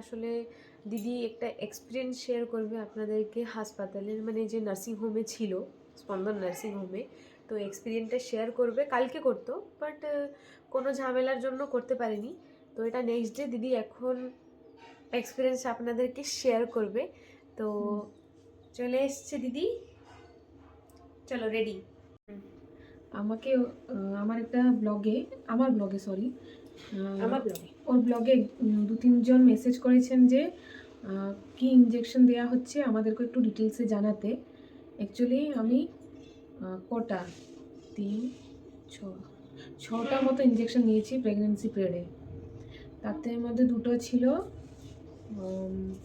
আসলে দিদি একটা এক্সপিরিয়েন্স শেয়ার করবে আপনাদেরকে হাসপাতালের, মানে যে নার্সিং হোমে ছিল, স্পন্দন নার্সিং হোমে। তো এক্সপিরিয়েন্সটা শেয়ার করবে, কালকে করতো বাট কোনো ঝামেলার জন্য করতে পারেনি। তো এটা নেক্সট ডে দিদি এখন এক্সপিরিয়েন্স আপনাদেরকে শেয়ার করবে। তো চলে এসছে দিদি, চলো রেডি। আমাকে আমার একটা ব্লগে আমার ব্লগে ওর ব্লগে 2-3 জন মেসেজ করেছেন যে কি ইঞ্জেকশন দেওয়া হচ্ছে আমাদেরকে একটু ডিটেলসে জানাতে। অ্যাকচুয়ালি আমি কটা 3-6টা মতো ইঞ্জেকশন নিয়েছি প্রেগনেন্সি পিরিয়ডে। তাতে মধ্যে 2টো ছিল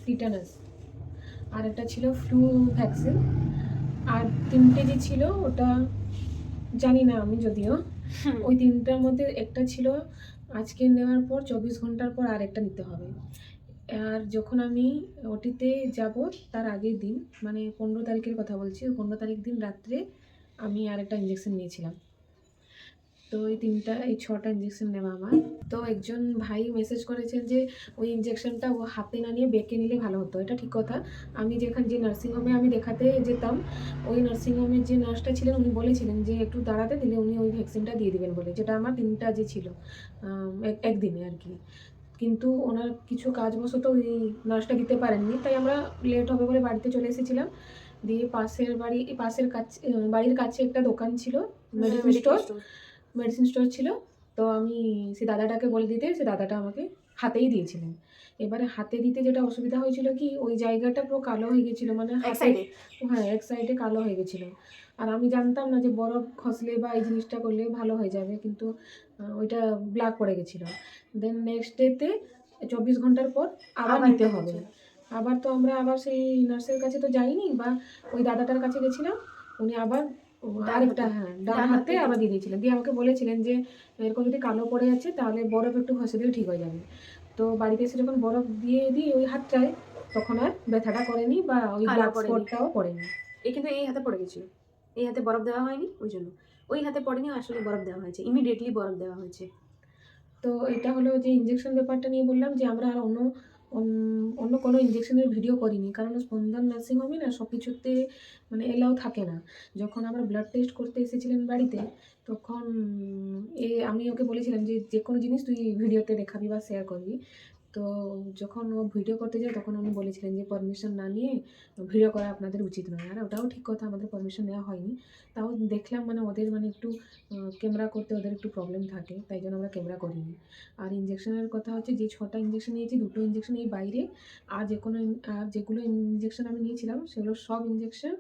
টিটানাস, আর একটা ছিল ফ্লু ভ্যাকসিন, আর 3টে যে ছিল ওটা জানি না আমি, যদিও ওই 3টার মধ্যে একটা ছিল আজকে নেওয়ার পর 24 ঘন্টার পর আর একটা নিতে হবে। আর যখন আমি ওটিতে যাব তার আগের দিন, মানে 15 তারিখের কথা বলছি, 15 তারিখ দিন রাত্রে আমি আরেকটা ইঞ্জেকশন নিয়েছিলাম। তো এই 6টা ইঞ্জেকশন নেওয়া আমার। তো একজন ভাই মেসেজ করেছেন যে ওই ইঞ্জেকশনটা ও হাতে না নিয়ে বেঁকে নিলে ভালো হতো। এটা ঠিক কথা। আমি যে নার্সিংহোমে আমি দেখাতে যেতাম, ওই নার্সিংহোমের যে নার্সটা ছিলেন উনি বলেছিলেন যে একটু দাঁড়াতে দিলে উনি ওই ভ্যাকসিনটা দিয়ে দিবেন বলে, যেটা আমার 3টা যে ছিল একদিনে আর কি। কিন্তু ওনার কিছু কাজবশত ওই নার্সটা দিতে পারেননি, তাই আমরা লেট হবে বলে বাড়িতে চলে এসেছিলাম। দিয়ে বাড়ির কাছে একটা দোকান ছিল, মেডিসিন স্টোর ছিল। তো আমি সেই দাদাটাকে বলে দিতে, সে দাদাটা আমাকে হাতেই দিয়েছিলেন। এবারে হাতে দিতে যেটা অসুবিধা হয়েছিল কি, ওই জায়গাটা পুরো কালো হয়ে গেছিলো, মানে হ্যাঁ এক সাইডে কালো হয়ে গেছিলো। আর আমি জানতাম না যে বরফ ঘষলে বা এই জিনিসটা করলে ভালো হয়ে যাবে, কিন্তু ওইটা ব্ল্যাক পড়ে গেছিলো। দেন নেক্সট ডেতে 24 ঘন্টার পর আবার নিতে হবে। আবার তো আমরা আবার সেই নার্সের কাছে তো যাইনি, বা ওই দাদাটার কাছে গেছিলাম। উনি আবার আরেকটা ডান হাতে আবার দিয়ে দিয়েছিলেন, দিয়ে আমাকে বলেছিলেন যে এরকম যদি কালো পড়ে যাচ্ছে তাহলে বরফ একটু ঘষে দিলে ঠিক হয়ে যাবে। তো বাড়িতে এসে যখন বরফ দিয়ে দিই ওই হাতটায়, তখন আর ব্যথাটা করেনি বা ওই ব্ল্যাক স্পটটাও পড়েনি। কিন্তু এই হাতে পড়ে গেছিল, এই হাতে বরফ দেওয়া হয়নি, ওই জন্য ওই হাতে পড়েনি, আসলে বরফ দেওয়া হয়েছে, ইমিডিয়েটলি বরফ দেওয়া হয়েছে। তো এটা হলো যে ইঞ্জেকশন ব্যাপারটা নিয়ে বললাম যে আমরা আর অন্য কোনো ইঞ্জেকশনের ভিডিও করিনি, কারণ স্পন্দন নার্সিং হোমে না সব কিছুতে মানে এলাও থাকে না। যখন আমরা ব্লাড টেস্ট করতে এসেছিলেন বাড়িতে, তখন আমি ওকে বলেছিলাম যে যে কোনো জিনিস তুই ভিডিওতে দেখাবি বা শেয়ার করবি। তো যখন ও ভিডিও করতে যায় তখন উনি বলেছিলেন যে পারমিশন না নিয়ে ভিডিও করা আপনাদের উচিত নয়। আর ওটাও ঠিক কথা, আমাদের পারমিশন নেওয়া হয়নি। তাও দেখলাম মানে ওদের মানে একটু ক্যামেরা করতে ওদের একটু প্রবলেম থাকে, তাই জন্য আমরা ক্যামেরা করিনি। আর ইঞ্জেকশনের কথা হচ্ছে, যে 6টা ইঞ্জেকশন নিয়েছি 2টো ইঞ্জেকশন এই বাইরে, আর যেগুলো ইঞ্জেকশন আমি নিয়েছিলাম সেগুলো সব ইঞ্জেকশন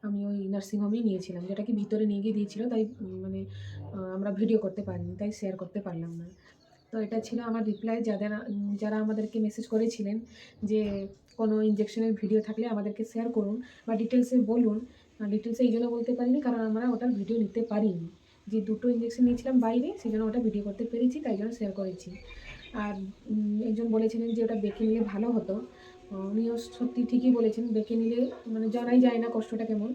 আমি ওই নার্সিংহোমেই নিয়েছিলাম, যেটা কি ভিতরে নিয়ে গিয়ে দিয়েছিল, তাই মানে আমরা ভিডিও করতে পারিনি, তাই শেয়ার করতে পারলাম না। তো এটা ছিল আমার রিপ্লাই যারা আমাদেরকে মেসেজ করেছিলেন যে কোনো ইঞ্জেকশনের ভিডিও থাকলে আমাদেরকে শেয়ার করুন বা ডিটেলসে বলুন। ডিটেলসে এই জন্য বলতে পারিনি কারণ আমরা ওটার ভিডিও নিতে পারিনি। যে 2টো ইঞ্জেকশন নিয়েছিলাম বাইরে, সেই জন্য ওটা ভিডিও করতে পেরেছি, তাই জন্য শেয়ার করেছি। আর একজন বলেছিলেন যে ওটা বেঁকে নিলে ভালো হতো। উনিও সত্যি ঠিকই বলেছেন, বেঁকে নিলে মানে জানাই যায় না কষ্টটা কেমন,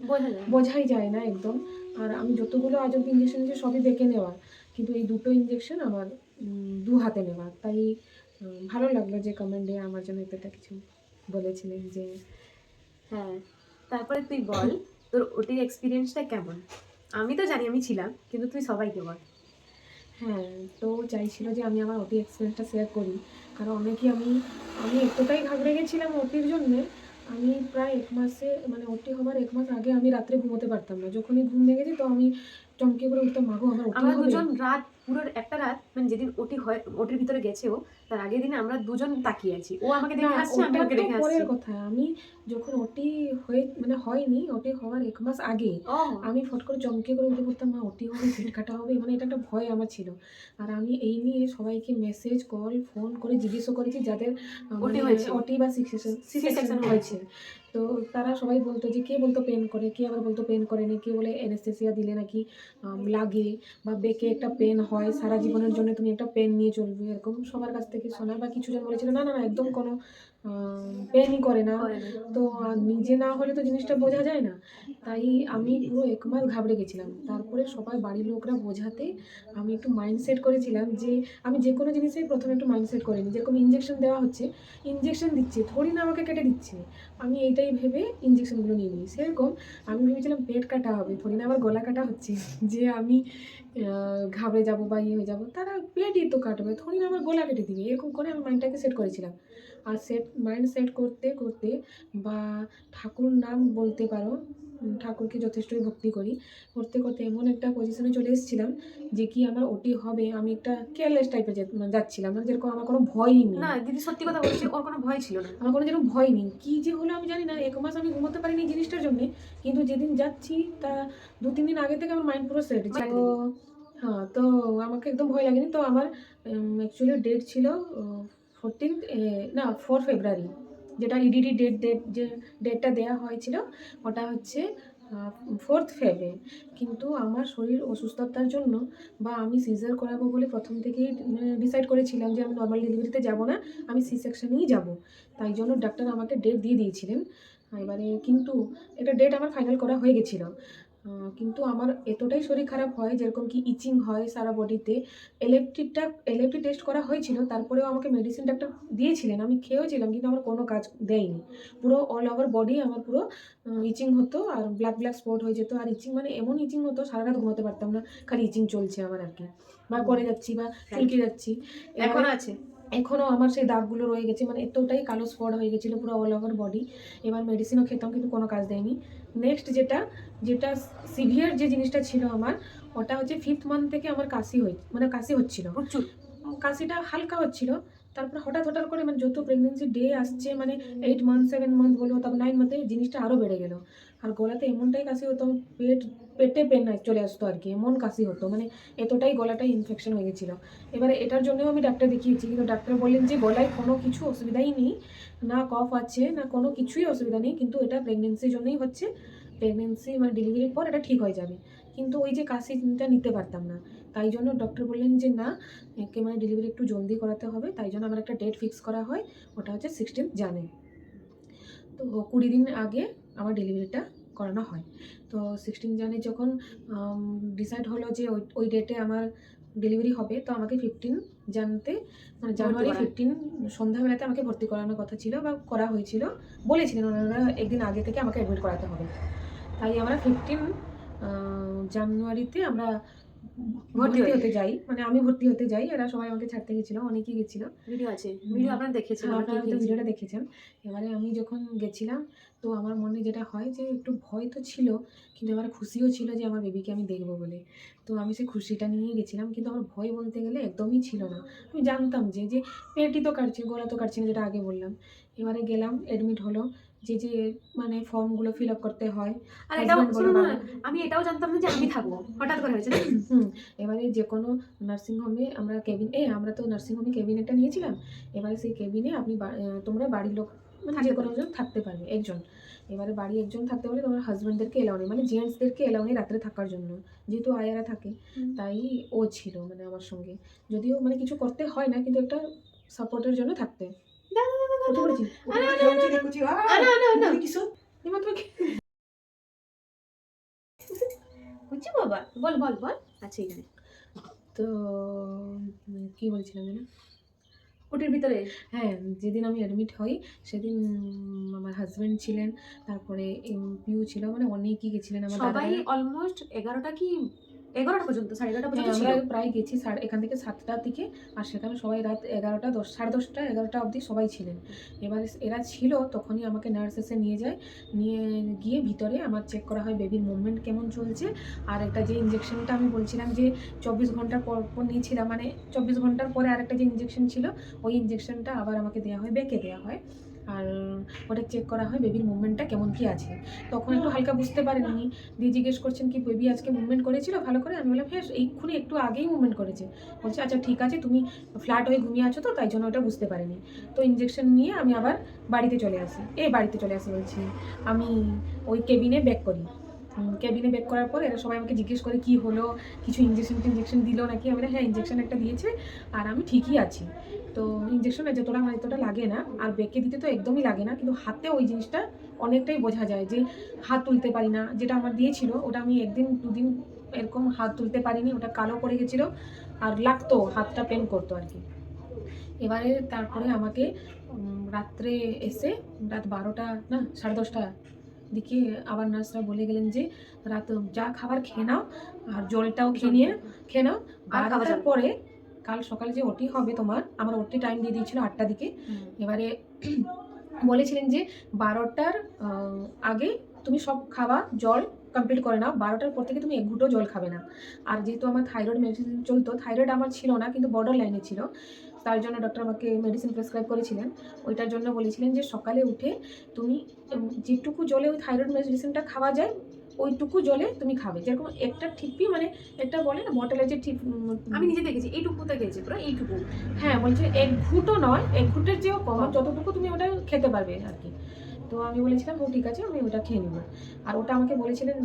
বোঝাই যায় না একদম। আর আমি যতগুলো আজ অব্দি ইঞ্জেকশন নিয়েছি সবই বেঁকে নেওয়া, কিন্তু এই 2টো ইঞ্জেকশন আমার 2 হাতে নেওয়া। তাই ভালো লাগলো যে কমেন্টে আমার জন্য এতটা কিছু বলেছিলেন যে। হ্যাঁ, তারপরে তুই বল তোর ওটির এক্সপিরিয়েন্সটা কেমন? আমি তো জানি, আমি ছিলাম, কিন্তু তুই সবাইকে বল। হ্যাঁ, তো চাইছিল যে আমি আমার ওটি এক্সপিরিয়েন্সটা শেয়ার করি, কারণ আমি এতটাই ঘাবড়ে গেছিলাম ওটির জন্যে। আমি প্রায় 1 মাসে, মানে ওটি হবার 1 মাস আগে আমি রাত্রে ঘুমোতে পারতাম না। যখনই ঘুম ভেঙে যেত আমি চমকে করে উঠতাম, মা গো আমার ওটি আমরা হবে। দুজন রাত, পুরো একটা রাত, মানে যেদিন ওটি হয়, ওটির ভিতরে গেছে ও, তার আগের দিনে আমরা দুজন তাকিয়ে আছি, ও আমাকে না, দেখে হাসছে, আমি ওটা ওকে তো দেখে পরের হাসছি। কথা। আমি যখন ওটি হয়নি, ওটি হওয়ার 1 মাস আগে আমি ফট করে চমকে করে উঠে পড়তাম, মা ওটি হবে, পেট কাটা হবে, মানে এটা একটা ভয় আমার ছিল। আর আমি এই নিয়ে সবাইকে মেসেজ কল ফোন করে জিজ্ঞেসও করেছি যাদের ওটি মানে হয়েছে, ওটি বা সি সেকশন হয়েছে। তো তারা সবাই বলতো যে কে বলতো পেন করে, কে আবার বলতো পেন করেনি, কে বলে অ্যানেস্থেসিয়া দিলে নাকি লাগে, বা বেঁকে একটা পেন হয়। হয়, সারা জীবনের জন্য তুমি একটা পেন নিয়ে চলবে, এরকম সবার কাছ থেকে শোনা। বা কিছুজন বলেছিল না না না একদম কোনো পেনই করে না। করে না। তো নিজে না হলে তো জিনিসটা বোঝা যায় না। তাই আমি পুরো ১ মাস ঘাবড়ে গেছিলাম। তারপরে সবাই বাড়ির লোকরা বোঝাতে আমি একটু মাইন্ডসেট করেছিলাম যে আমি যেকোনো জিনিসেই ১ম এ একটু মাইন্ডসেট করে নিই। যেরকম ইনজেকশন দেওয়া হচ্ছে, ইনজেকশন দিচ্ছে, থোড়ি না আমাকে কেটে দিচ্ছে। আমি এইটাই ভেবে ইনজেকশনগুলো নিয়ে নিই। সেরকম আমি ভেবেছিলাম পেট কাটা হবে, থোড়ি না আমার গলা কাটা হচ্ছে যে আমি ঘাবড়ে যাবো বা ইয়ে হয়ে যাবো। তারা পেটই তো কাটবে, থোড়ি না আমার গলা কেটে দিবে। এরকম করে আমি মাইন্ডটাকে সেট করেছিলাম। আর মাইন্ড সেট করতে, করতে বা ঠাকুর নাম বলতে পারো, ঠাকুরকে যথেষ্টই ভক্তি করি। করতে, করতে এমন একটা পজিশনে চলে এসেছিলাম যে কি আমার ওটি হবে, আমি একটা কেয়ারলেস টাইপের যাচ্ছিলাম। মানে যেরকম আমার কোনো ভয়ই নেই। না দিদি সত্যি কথা বলছি, ওর কোনো ভয় ছিল না। আমার কোনো যেন ভয় নেই। কী যে হলো আমি জানি না। ১ মাস আমি ঘুমোতে পারিনি এই জিনিসটার জন্যে। কিন্তু যেদিন যাচ্ছি তা ২-৩ দিন আগে থেকে আমার মাইন্ড পুরো সেট। তো হ্যাঁ, তো আমাকে একদম ভয় লাগেনি। তো আমার অ্যাকচুয়ালি ডেট ছিল 14th না 4 ফেব্রুয়ারি, যেটা ইডিডি যে ডেটটা দেয়া হয়েছিল ওটা হচ্ছে 4th ফেবে। কিন্তু আমার শরীর অসুস্থতার জন্য বা আমি সিজার করাবো বলে প্রথম থেকেই ডিসাইড করেছিলাম যে আমি নর্মাল ডেলিভারিতে যাব না, আমি সি সেকশনেই যাব। তাই জন্য ডাক্তার আমাকে ডেট দিয়ে দিয়েছিলেন। এবারে কিন্তু এটা ডেট আমার ফাইনাল করা হয়ে গেছিল। কিন্তু আমার এতটাই শরীর খারাপ হয়, যেরকম কি ইচিং হয় সারা বডিতে। এলএফটি টেস্ট করা হয়েছিল, তারপরেও আমাকে মেডিসিন ডাক্তার দিয়েছিলেন, আমি খেয়েওছিলাম, কিন্তু আমার কোনো কাজ দেয়নি। পুরো অল ওভার বডি আমার পুরো ইচিং হতো আর ব্ল্যাক স্পট হয়ে যেত। আর ইচিং মানে এমন ইচিং হতো, সারা রাত ঘুমাতে পারতাম না, খালি ইচিং চলছে আমার আর কি। বা করে যাচ্ছি বা চুলকে যাচ্ছি। এখন আছে? এখনও আমার সেই দাগগুলো রয়ে গেছে, মানে এতটাই কালো স্পট হয়ে গেছিলো পুরো অল ওভার বডি। এবার মেডিসিনও খেতাম কিন্তু কোনো কাজ দেয়নি। নেক্সট যেটা সিভিয়ার যে জিনিসটা ছিল আমার, ওটা হচ্ছে 5th মান্থ থেকে আমার কাশি হচ্ছিল। প্রচুর। কাশিটা হালকা হচ্ছিল। তারপরে হঠাৎ করে মানে যত প্রেগনেন্সি ডে আসছে, মানে 8 মান্থ 7 মান্থ বলবো, তারপর 9 মান্থে জিনিসটা আরও বেড়ে গেল। আর গলাতে এমনটাই কাশি হতো, পেটে পেন চলে আসতো আর কি, এমন কাশি হতো, মানে এতটাই গলাটাই ইনফেকশন হয়ে গেছিলো। এবারে এটার জন্যও আমি ডাক্তার দেখিয়েছি, কিন্তু ডাক্তার বললেন যে গলায় কোনো কিছু অসুবিধাই নেই, না কফ আছে না কোনো কিছুই অসুবিধা নেই, কিন্তু এটা প্রেগনেন্সির জন্যই হচ্ছে। প্রেগনেন্সি মানে ডেলিভারির পর এটা ঠিক হয়ে যাবে। কিন্তু ওই যে কাশিটা নিতে পারতাম না, তাই জন্য ডক্টর বললেন যে না, একে মানে ডেলিভারি একটু জলদি করাতে হবে। তাই জন্য আমার একটা ডেট ফিক্স করা হয়, ওটা হচ্ছে 16th জানুয়ারি। তো 20 দিন আগে আমার ডেলিভারিটা করানো হয়। তো 16 জানুয়ারি যখন ডিসাইড হলো যে ওই ডেটে আমার ডেলিভারি হবে, তো আমাকে 15 জানুয়ারিতে, মানে জানুয়ারি 15 সন্ধ্যাবেলাতে আমাকে ভর্তি করানোর কথা ছিল বা করা হয়েছিল। বলেছিলেন ওনারা একদিন আগে থেকে আমাকে অ্যাডমিট করাতে হবে। তাই আমরা 15 জানুয়ারিতে আমরা ভর্তি হতে যাই। মানে আমি ভর্তি হতে যাই, এরা সবাই আমাকে ছাড়তে গেছিলো, অনেকেই গেছিলো। ভিডিও আছে, ভিডিও আপনারা দেখেছেন, হ্যাঁ, অনেকেই আপনারা হয়তো দেখেছেন। ভিডিওটা দেখেছেন। এবারে আমি যখন গেছিলাম, তো আমার মনে যেটা হয় যে একটু ভয় তো ছিল, কিন্তু এবার খুশিও ছিল যে আমার বেবিকে আমি দেখবো বলে। তো আমি সেই খুশিটা নিয়েই গেছিলাম, কিন্তু আমার ভয় বলতে গেলে একদমই ছিল না। আমি জানতাম যে পেটই তো কাটছে, গলা তো কাটছে না, যেটা আগে বললাম। এবারে গেলাম, অ্যাডমিট হলো। যে মানে ফর্মগুলো ফিল আপ করতে হয়, আর এটাও হাজব্যান্ড বলো শুনুন বা না, আমি এটাও জানতাম না যে আমি থাকবো, হঠাৎ করে হয়েছে না? এবারে যেকোনো নার্সিংহোমে আমরা তো নার্সিংহোমে কেবিন একটা নিয়েছিলাম। এবারে সেই কেবিনে তোমরা বাড়ির লোক মানে যে কোনো জন থাকতে পারবে, একজন। এবারে বাড়ি একজন থাকতে পারলে তোমার হাজব্যান্ডদেরকে এলাও নেই, মানে জেন্টসদেরকে এলাও নেই রাত্রে থাকার জন্য, যেহেতু আয়ারা থাকে। তাই ও ছিল মানে আমার সঙ্গে, যদিও মানে কিছু করতে হয় না, কিন্তু একটা সাপোর্টের জন্য থাকতে। উঠে পড়েছি। এবার তুমি বুঝছি বাবা, বল বল বল। আচ্ছা এখানে তো কি বলছিলাম যেন? ওটির ভিতরে হ্যাঁ, যেদিন আমি অ্যাডমিট হই সেদিন আমার হাজব্যান্ড ছিলেন, তারপরে পিউ ছিল, মানে অনেকেই গেছিলেন আমার সবাই দাদারা। অলমোস্ট 11টা কি 11টা পর্যন্ত, 11:30 হ্যাঁ, পর্যন্ত ছিল। আমরা প্রায় গেছি এখান থেকে 7টার দিকে, আর সেখানে সবাই রাত 11টা 10 10:30 11টা অবধি সবাই ছিলেন। এবার এরা ছিল, তখনই আমাকে নার্স এসে নিয়ে গিয়ে ভিতরে আমার চেক করা হয় বেবির মুভমেন্ট কেমন চলছে। আর একটা যে ইঞ্জেকশনটা আমি বলছিলাম যে 24 ঘন্টা পর নিয়েছিলাম, মানে 24 ঘন্টার পরে আরেকটা যে ইঞ্জেকশন ছিল, ওই ইঞ্জেকশনটা আবার আমাকে দেওয়া হয়, বেঁকে দেওয়া হয়। আর ওটা চেক করা হয় বেবির মুভমেন্টটা কেমন কি আছে। তখন একটু হালকা বুঝতে পারেননি, দিয়ে জিজ্ঞেস করছেন কি বেবি আজকে মুভমেন্ট করেছিল ভালো করে? আমি বললাম হ্যাঁ, এইক্ষুনি একটু আগেই মুভমেন্ট করেছে। বলছে আচ্ছা ঠিক আছে, তুমি ফ্ল্যাট হয়ে ঘুমিয়ে আছো তো, তাই জন্য ওটা বুঝতে পারিনি। তো ইঞ্জেকশন নিয়ে আমি আবার বাড়িতে চলে আসি বলছি, আমি ওই কেবিনে ব্যাক করি। কেবিনে বেক করার পর এরা সবাই আমাকে জিজ্ঞেস করে কি হলো, কিছু ইঞ্জেকশন দিল নাকি। আমি বলি হ্যাঁ ইঞ্জেকশন একটা দিয়েছে আর আমি ঠিকই আছি। তো ইঞ্জেকশন যতটা আমার এতটা লাগে না, আর বেঁকে দিতে তো একদমই লাগে না, কিন্তু হাতে ওই জিনিসটা অনেকটাই বোঝা যায় যে হাত তুলতে পারি না। যেটা আমার দিয়েছিল ওটা আমি 1-2 দিন এরকম হাত তুলতে পারিনি, ওটা কালো পড়ে গেছিলো আর লাগতো, হাতটা পেন করতো আর কি। এবারে তারপরে আমাকে রাত্রে এসে রাত 12টা না 10:30টা দিকে আবার নার্সরা বলে গেলেন যে রাত যা খাবার খেয়ে নাও আর জলটাও খেয়ে নাও। আর খাওয়া 12টার যাবে না। পরে কাল সকালে যে ওটি হবে তোমার, আমার ওটি টাইম দিয়ে দিয়েছিল 8টা দিকে। এবারে বলেছিলেন যে 12টার আগে তুমি সব খাওয়া জল কমপ্লিট করে নাও, 12টার পর থেকে তুমি এক ঘুঁটো জল খাবে না। আর যেহেতু আমার থাইরয়েড মেডিসিন চলতো, থাইরয়েড আমার ছিল না কিন্তু বর্ডার লাইনে ছিল, তার জন্য ডক্টর আমাকে মেডিসিন প্রেসক্রাইব করেছিলেন। ওইটার জন্য বলেছিলেন যে সকালে উঠে তুমি যেটুকু জলে ওই থাইরয়েড মেডিসিনটা খাওয়া যায় ওইটুকু জলে তুমি খাবে। যেরকম একটা ঠিপি, মানে একটা বলে না বটলের যে ঠিপ, আমি নিজে দেখেছি এইটুকুতে খেয়েছি, পুরো এইটুকু। হ্যাঁ বলছে এক ঘুঁটো নয়, এক ঘুঁটের চেয়েও কম, যতটুকু তুমি ওটা খেতে পারবে আর কি। তো আমি বলেছিলাম ও ঠিক আছে আমি ওটা খেয়ে নেবো। আর ওটা আমাকে বলেছিলেন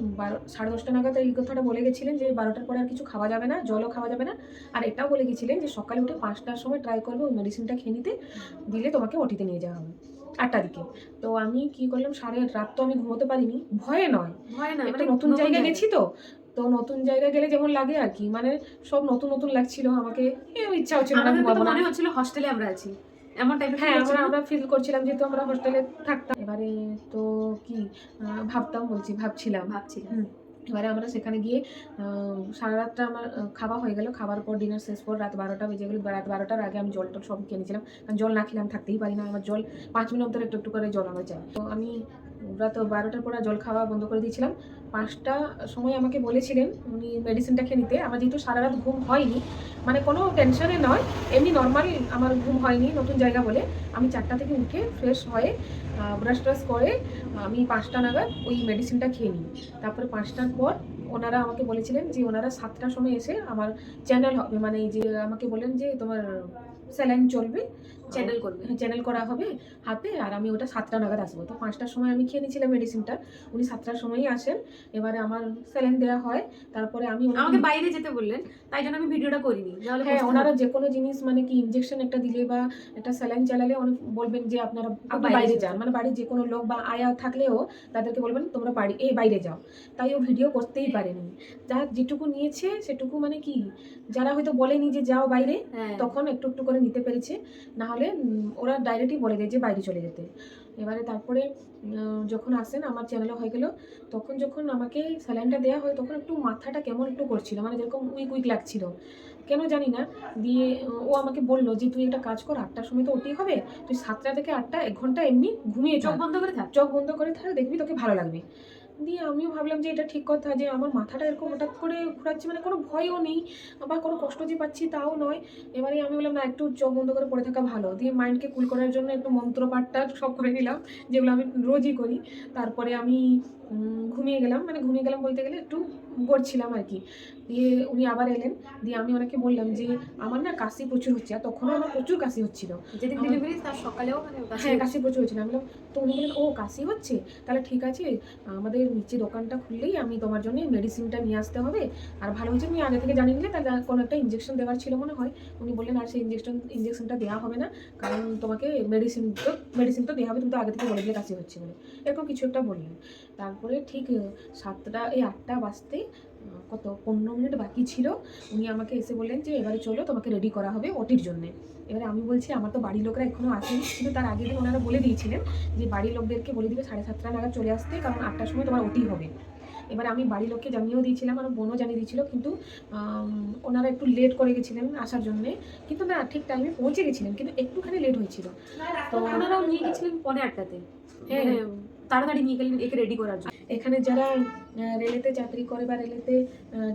10:30 নাগাদ এই কথাটা বলে গেছিলেন যে 12টার পরে আর কিছু খাওয়া যাবে না, জলও খাওয়া যাবে না। আর এটাও বলে গেছিলেন যে সকালে উঠে 5টার সময় ট্রাই করবে ওই মেডিসিনটা খেয়ে নিতে, দিলে তোমাকে ওটিতে নিয়ে যাওয়া হবে 8টা দিকে। তো আমি কি করলাম, সারা রাত তো আমি ঘুমোতে পারিনি, ভয়ে নয়, ভয় না, একটা নতুন জায়গায় গেছি তো। তো নতুন জায়গায় গেলে যেমন লাগে আর কি, মানে সব নতুন নতুন লাগছিল আমাকে, ইচ্ছা হচ্ছিল না আমাদের তো ঘুমাবো না। মনে হচ্ছিল হস্টেলে আমরা আছি, এমন টাইপের হ্যাঁ ফিল হচ্ছিল। আমরা ফিল করছিলাম যেহেতু আমরা হোস্টেলে থাকতাম। এবারে তো কি ভাবছিলাম। ভাবছিলাম। এবারে আমরা সেখানে গিয়ে সারা রাতটা আমার খাওয়া হয়ে গেল, খাবার পর ডিনার শেষ পর রাত 12টা বেজে গেল। রাত 12টার আগে আমি জল টল সব খেয়ে নিয়েছিলাম, কারণ জল না খেলে আমি থাকতেই পারি না, আমার জল 5 মিনিট অন্তর একটু একটু করে জল আমার চাই। তো আমি রাত 12টার পর জল খাওয়া বন্ধ করে দিয়েছিলাম। 5টা সময় আমাকে বলেছিলেন উনি মেডিসিনটা খেয়ে নিতে। আমার যেহেতু সারা রাত ঘুম হয়নি, মানে কোনো টেনশনে নয়, এমনি নর্মাল আমার ঘুম হয়নি নতুন জায়গা বলে, আমি 4টা থেকে উঠে ফ্রেশ হয়ে ব্রাশ ট্রাশ করে আমি 5টা নাগাদ ওই মেডিসিনটা খেয়ে নিই। তারপরে 5টার পর ওনারা আমাকে বলেছিলেন যে ওনারা 7টার সময় এসে আমার চ্যানেল হবে, মানে এই যে আমাকে বলেন যে তোমার স্যালাইন চলবে, চ্যানেল করা হবে হাতে, আর আমি ওটা 7টা নাগাদ আসবো। তো 5টার সময় আমি খেয়ে নিয়েছিলাম মেডিসিনটা, উনি 7টার সময়ই আসেন। এবারে আমার স্যালাইন দেওয়া হয়, তারপরে আমি আমাকে বাইরে যেতে বললেন, তাই জন্য আমি ভিডিওটা করিনি। হ্যাঁ ওনারা যে কোনো জিনিস মানে কি ইনজেকশন একটা দিলে বা একটা স্যালাইন চালালে অনেক বলবেন যে আপনারা বাইরে যান, মানে বাড়ির যে কোনো লোক বা আয়া থাকলেও তাদেরকে বলবেন তোমরা বাইরে যাও। তাই ও ভিডিও করতেই পারেনি, যা যেটুকু নিয়েছে সেটুকু, মানে কি যারা হয়তো বলেনি যে যাও বাইরে, তখন একটু একটু করে নিতে পেরেছে, না হলে ওরা ডাইরেক্টই বলে দেয় যে বাইরে চলে যেতে। এবারে তারপরে যখন আসেন আমার চ্যানেলও হয়ে গেল, তখন যখন আমাকে স্যালাইনটা দেওয়া হয় তখন একটু মাথাটা কেমন একটু করছিল, মানে যেরকম উইক লাগছিল কেন জানি না। দিয়ে ও আমাকে বললো যে তুই একটা কাজ কর, 8টার সময় তো ওটি হবে, তুই 7টা থেকে 8টা 1 ঘন্টা এমনি ঘুমিয়ে চোখ বন্ধ করে থাক, দেখবি তোকে ভালো লাগবে। দিয়ে আমিও ভাবলাম যে এটা ঠিক কথা, যে আমার মাথাটা এরকম হঠাৎ করে ঘোরাচ্ছে, মানে কোনো ভয়ও নেই বা কোনো কষ্ট যে পাচ্ছি তাও নয়। এবারে আমি বললাম না একটু চোখ বন্ধ করে পড়ে থাকা ভালো। দিয়ে মাইন্ডকে কুল করার জন্য একটু মন্ত্রপাঠটা সব করে নিলাম, যেগুলো আমি রোজই করি। তারপরে আমি ঘুমিয়ে গেলাম, মানে ঘুমিয়ে গেলাম বলতে গেলে একটু গড়ছিলাম আর কি। দিয়ে উনি আবার এলেন, দিয়ে আমি ওনাকে বললাম যে আমার না কাশি প্রচুর হচ্ছে, আর তখনও আমার প্রচুর কাশি হচ্ছিল। যেদিন ডেলিভারি তার সকালেও মানে হ্যাঁ কাশি প্রচুর হচ্ছিল। আমি বললাম, তো উনি বললেন ও কাশি হচ্ছে, তাহলে ঠিক আছে আমাদের নিচে দোকানটা খুললেই আমি তোমার জন্য মেডিসিনটা নিয়ে আসতে হবে। আর ভালো হয়েছে তুমি আগে থেকে জানিয়ে নিলে, তাহলে কোনো একটা ইঞ্জেকশন দেওয়ার ছিল মনে হয়। উনি বললেন আর সেই ইঞ্জেকশনটা দেওয়া হবে না, কারণ তোমাকে মেডিসিন তো দেওয়া হবে, তুমি তো আগে থেকে বলে দিলে কাশি হচ্ছে বলে, এরকম কিছু একটা বললেন। তারপরে ঠিক 8টা বাজতে কত 15 মিনিট বাকি ছিল, উনি আমাকে এসে বললেন যে এবারে চলো তোমাকে রেডি করা হবে ওটির জন্যে। এবারে আমি বলছি আমার তো বাড়ির লোকরা এখনও আসেনি, কিন্তু তার আগের দিন ওনারা বলে দিয়েছিলেন যে বাড়ির লোকদেরকে বলে দিবে 7:30 নাগাদ চলে আসতে, কারণ 8টার সময় তোমার ওটি হবে। এবার আমি বাড়ির লোককে জানিয়েও দিয়েছিলাম, আমার বোনও জানিয়ে দিয়েছিল, কিন্তু ওনারা একটু লেট করে গেছিলেন আসার জন্যে, কিন্তু না ঠিক টাইমে পৌঁছে গেছিলেন, কিন্তু একটুখানি লেট হয়েছিল। তো ওনারাও নিয়ে গেছিলেন 8:45-তে, হ্যাঁ তাড়াতাড়ি নিয়ে গেলেন একে রেডি করার জন্য। এখানে যারা রেলেতে চাকরি করে বা রেলেতে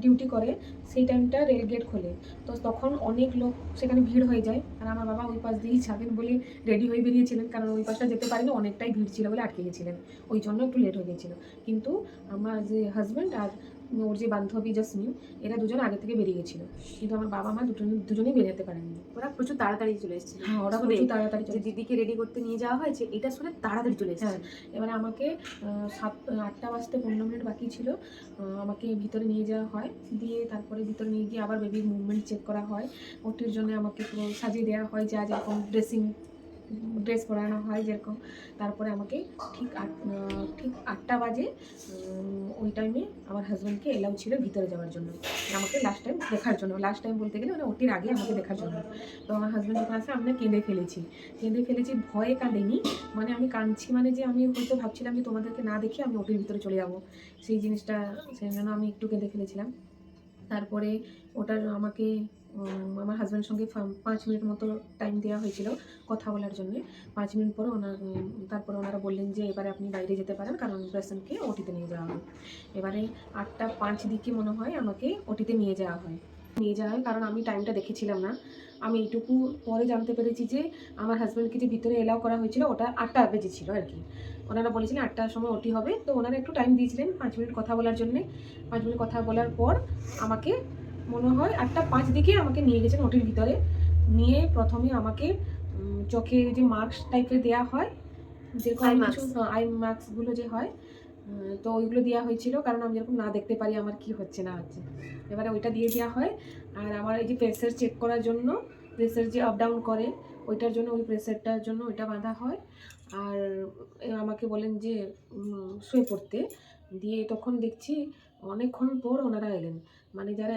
ডিউটি করে সেই টাইমটা রেল গেট খোলে, তো তখন অনেক লোক সেখানে ভিড় হয়ে যায়। আর আমার বাবা ওই পাশ দিয়েই যাবেন বলে রেডি হয়ে বেরিয়েছিলেন, কারণ ওই পাশটা যেতে পারেনি, অনেকটাই ভিড় ছিল বলে আটকে গেছিলেন, ওই জন্য একটু লেট হয়ে গেছিলো। কিন্তু আমার যে হাজব্যান্ড আর ওর যে বান্ধবী জসমিন, এরা দুজন আগে থেকে বেরিয়ে গেছিলো, কিন্তু আমার বাবা মা দুজনেই বেরোতে পারেননি। ওরা প্রচুর তাড়াতাড়ি চলে এসেছিল। হ্যাঁ, ওরা শুনে প্রচুর তাড়াতাড়ি যে চলে দিদিকে রেডি করতে নিয়ে যাওয়া হয়েছে এটা শুনে তাড়াতাড়ি চলে হ্যাঁ, এসেছে। এবারে আমাকে 8টা বাজতে 15 মিনিট বাকি ছিল, আমাকে ভিতরে নিয়ে যাওয়া হয়। দিয়ে তারপরে ভিতরে নিয়ে গিয়ে আবার বেবির মুভমেন্ট চেক করা হয়। ওটির জন্য আমাকে পুরো সাজিয়ে দেওয়া হয়, যা যেরকম ড্রেস পরানো হয় যেরকম। তারপরে আমাকে ঠিক 8টা বাজে ওই টাইমে আমার হাজব্যান্ডকে এলাউ ছিল ভিতরে যাওয়ার জন্য, আমাকে লাস্ট টাইম দেখার জন্য। লাস্ট টাইম বলতে গেলে মানে ওটির আগে আমাকে দেখার জন্য। তো আমার হাজব্যান্ড যখন আসে আমি কেঁদে ফেলেছি, ভয়ে কাঁদেনি, মানে আমি কাঁদছি মানে যে আমি হয়তো ভাবছিলাম যে তোমাদেরকে না দেখে আমি ওটির ভিতরে চলে যাবো, সেই জিনিসটা, সেই জন্য আমি একটু কেঁদে ফেলেছিলাম। তারপরে ওটার আমাকে আমার হাজব্যান্ডের সঙ্গে 5 মিনিট মতো টাইম দেওয়া হয়েছিল কথা বলার জন্য। 5 মিনিট পরে তারপরে ওনারা বললেন যে এবারে আপনি বাইরে যেতে পারেন, কারণ পেশেন্টকে ওটিতে নিয়ে যাওয়া হয়। এবারে 8টা 5 দিকে মনে হয় আমাকে ওটিতে নিয়ে যাওয়া হয়, কারণ আমি টাইমটা দেখেছিলাম না। আমি এইটুকু পরে জানতে পেরেছি যে আমার হাজব্যান্ডকে যে ভিতরে এলাও করা হয়েছিল ওটা 8টা বেজেছিল আর কি। ওনারা বলেছিলেন 8টার সময় ওটি হবে, তো ওনারা একটু টাইম দিয়েছিলেন 5 মিনিট কথা বলার জন্যে। 5 মিনিট কথা বলার পর আমাকে মনে হয় 8টা 5 দিকে আমাকে নিয়ে গেছেন ওটির ভিতরে। নিয়ে প্রথমে আমাকে চোখে যে মাস্ক টাইপের দেওয়া হয়, যেরকম কিছু আই মাস্কগুলো যে হয়, তো ওইগুলো দেওয়া হয়েছিল, কারণ আমি যেরকম না দেখতে পারি আমার কি হচ্ছে না হচ্ছে। এবারে ওইটা দিয়ে দেওয়া হয়। আর আমার এই যে প্রেসার চেক করার জন্য, প্রেসার যে আপ ডাউন করে ওইটার জন্য, ওই প্রেসারটার জন্য ওইটা বাঁধা হয়। আর আমাকে বলেন যে শুয়ে পড়তে। দিয়ে তখন দেখছি অনেকক্ষণ পর ওনারা এলেন, মানে যারা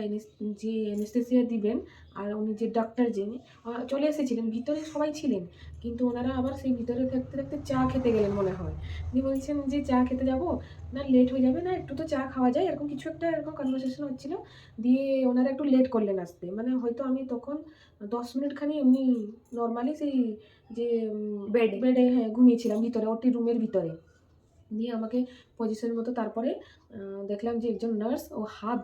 যে অ্যানেস্থেসিয়া দিবেন, আর উনি যে ডাক্তার যিনি চলে এসেছিলেন, ভিতরে সবাই ছিলেন, কিন্তু ওনারা আবার সেই ভিতরে থাকতে থাকতে চা খেতে গেলেন মনে হয়। দিয়ে বলছেন যে চা খেতে যাব না, লেট হয়ে যাবে না, একটু তো চা খাওয়া যায়, এরকম কিছু একটা এরকম কনভারসেশন হচ্ছিল। দিয়ে ওনারা একটু লেট করলেন আসতে, মানে হয়তো আমি তখন 10 মিনিট খানি এমনি নর্মালি সেই যে বেডে হ্যাঁ ঘুমিয়েছিলাম ভিতরে, ওটি রুমের ভিতরে। দিয়ে আমাকে পজিশন মতো তারপরে দেখলাম যে একজন নার্স ও হাত